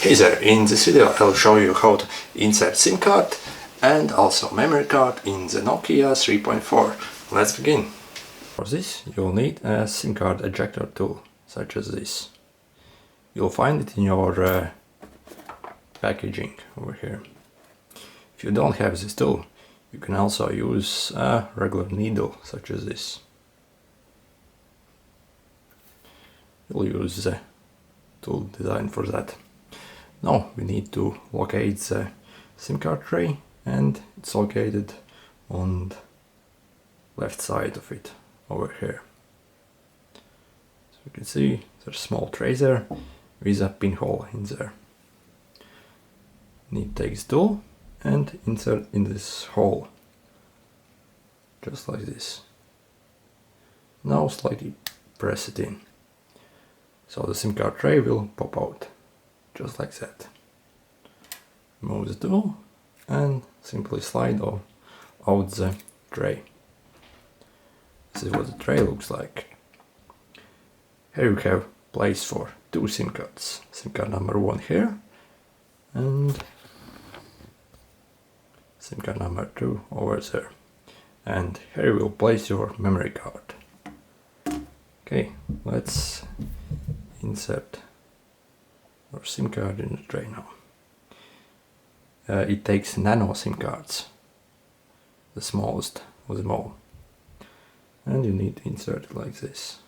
Hey there, in this video I'll show you how to insert SIM card and also memory card in the Nokia 3.4. Let's begin. For this you'll need a SIM card ejector tool, such as this. You'll find it in your packaging over here. If you don't have this tool, you can also use a regular needle, such as this. You'll use the tool designed for that. Now we need to locate the SIM card tray, and it's located on the left side of it, over here. So you can see there's a small tray there with a pinhole in there. Need to take this tool and insert in this hole, just like this. Now slightly press it in, so the SIM card tray will pop out, just like that. Move the tool and simply slide out the tray. This is what the tray looks like. Here you have place for two SIM cards. SIM card number 1 here and SIM card number 2 over there. And here you will place your memory card. Okay, let's insert our SIM card in the tray now. It takes nano SIM cards, the smallest of them all, and you need to insert it like this.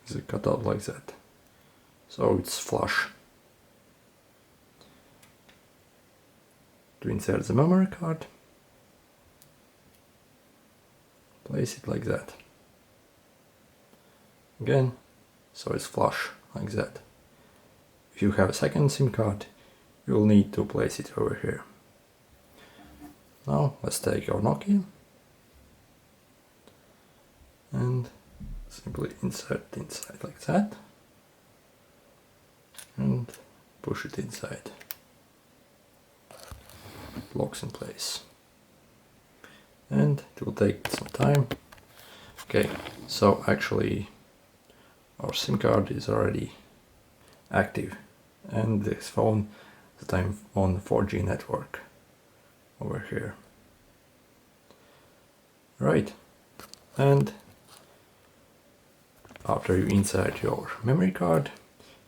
It's cut out like that, so it's flush. To insert the memory card, place it like that. Again, so it's flush like that. If you have a second SIM card, you will need to place it over here. Now let's take our Nokia and simply insert inside like that and push it inside. It locks in place, and it will take some time. Okay, so actually our SIM card is already active, and this phone that I'm on the 4G network over here. Right, and after you insert your memory card,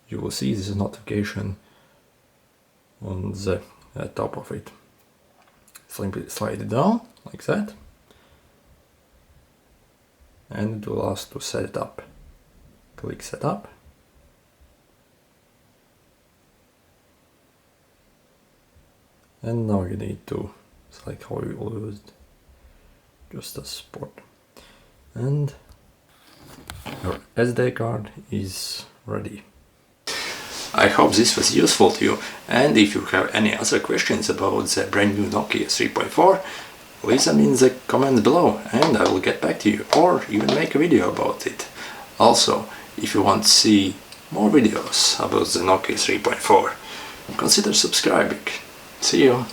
you will see this notification on the top of it. Simply slide it down like that, and it will ask to set it up. Click set up. And now you need to select how you will use it, just as sport. And your SD card is ready. I hope this was useful to you, and if you have any other questions about the brand new Nokia 3.4, leave them in the comments below and I will get back to you, or even make a video about it. Also, if you want to see more videos about the Nokia 3.4, consider subscribing. See you!